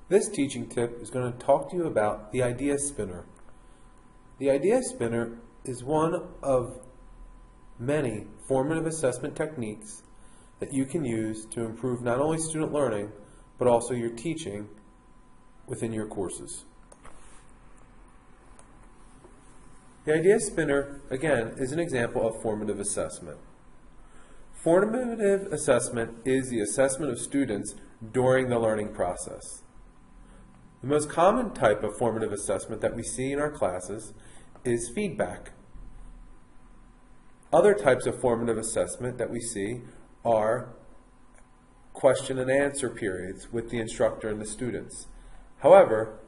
This teaching tip is going to talk to you about the idea spinner. The idea spinner is one of many formative assessment techniques that you can use to improve not only student learning, but also your teaching within your courses. The idea spinner, again, is an example of formative assessment. Formative assessment is the assessment of students during the learning process. The most common type of formative assessment that we see in our classes is feedback. Other types of formative assessment that we see are question and answer periods with the instructor and the students. However,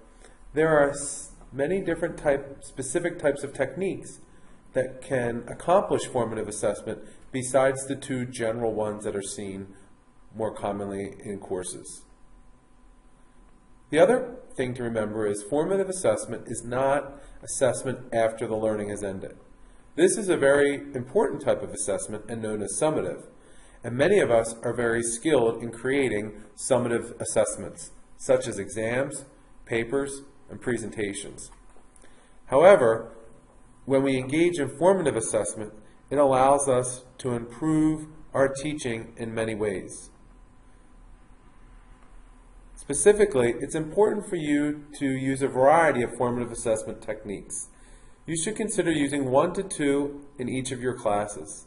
there are many different specific types of techniques that can accomplish formative assessment besides the two general ones that are seen more commonly in courses. The other thing to remember is formative assessment is not assessment after the learning has ended. This is a very important type of assessment and known as summative. And many of us are very skilled in creating summative assessments, such as exams, papers, and presentations. However, when we engage in formative assessment, it allows us to improve our teaching in many ways. Specifically, it's important for you to use a variety of formative assessment techniques. You should consider using 1 to 2 in each of your classes.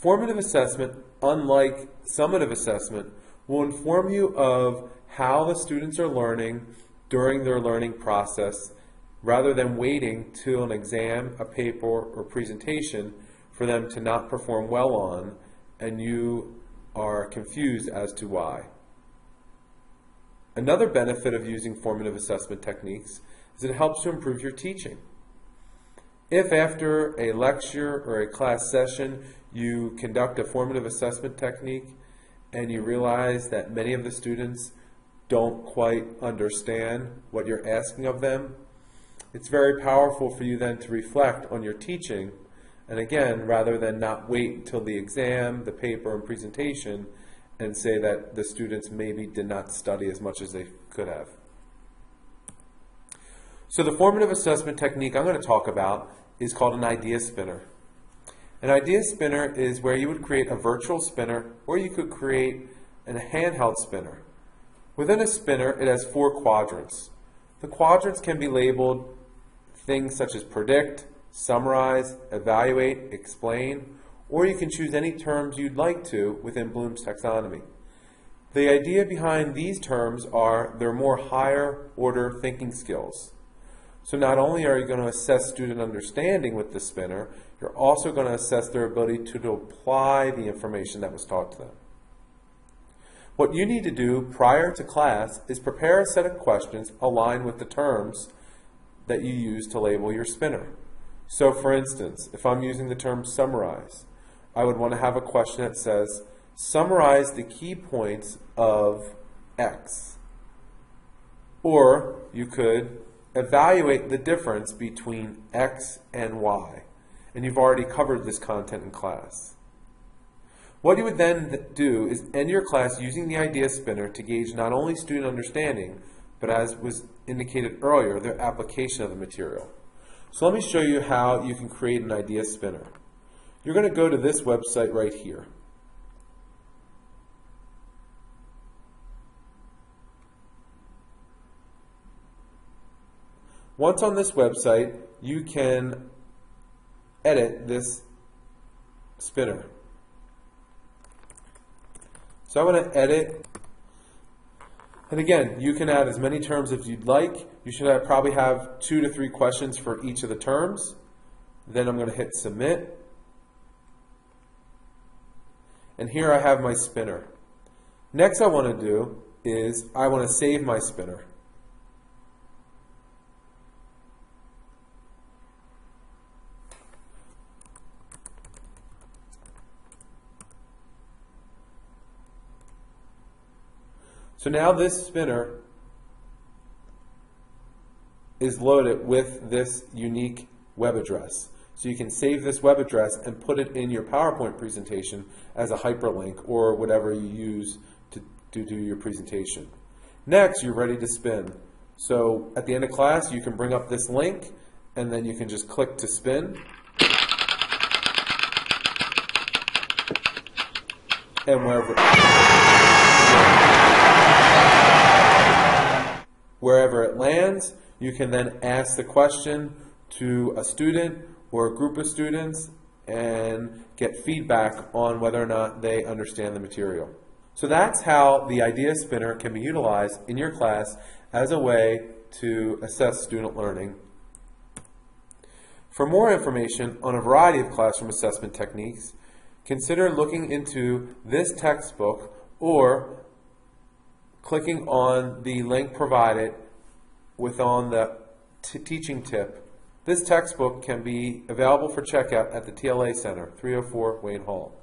Formative assessment, unlike summative assessment, will inform you of how the students are learning during their learning process, rather than waiting till an exam, a paper, or presentation for them to not perform well on, and you are confused as to why. Another benefit of using formative assessment techniques is it helps to improve your teaching. If after a lecture or a class session you conduct a formative assessment technique and you realize that many of the students don't quite understand what you're asking of them, it's very powerful for you then to reflect on your teaching, and again, rather than not wait until the exam, the paper, and presentation, and say that the students maybe did not study as much as they could have. So the formative assessment technique I'm going to talk about is called an idea spinner. An idea spinner is where you would create a virtual spinner, or you could create a handheld spinner. Within a spinner, it has 4 quadrants. The quadrants can be labeled things such as predict, summarize, evaluate, explain, or you can choose any terms you'd like to within Bloom's taxonomy. The idea behind these terms are they're more higher order thinking skills. So not only are you going to assess student understanding with the spinner, you're also going to assess their ability to apply the information that was taught to them. What you need to do prior to class is prepare a set of questions aligned with the terms that you use to label your spinner. So for instance, if I'm using the term summarize, I would want to have a question that says, summarize the key points of X. Or you could evaluate the difference between X and Y. And you've already covered this content in class. What you would then do is end your class using the idea spinner to gauge not only student understanding, but as was indicated earlier, their application of the material. So let me show you how you can create an idea spinner. You're going to go to this website right here. Once on this website, you can edit this spinner. So I want to edit, and again, you can add as many terms as you'd like. You should probably have 2 to 3 questions for each of the terms. Then I'm going to hit submit. And here I have my spinner. Next I want to do is I want to save my spinner. So now this spinner is loaded with this unique web address. So you can save this web address and put it in your PowerPoint presentation as a hyperlink or whatever you use to do your presentation. Next, you're ready to spin. So at the end of class, you can bring up this link, and then you can just click to spin. And wherever it lands, you can then ask the question to a student or a group of students and get feedback on whether or not they understand the material. So that's how the idea spinner can be utilized in your class as a way to assess student learning. For more information on a variety of classroom assessment techniques, consider looking into this textbook or clicking on the link provided on the teaching tip. This textbook can be available for checkout at the TLA Center, 304 Wayne Hall.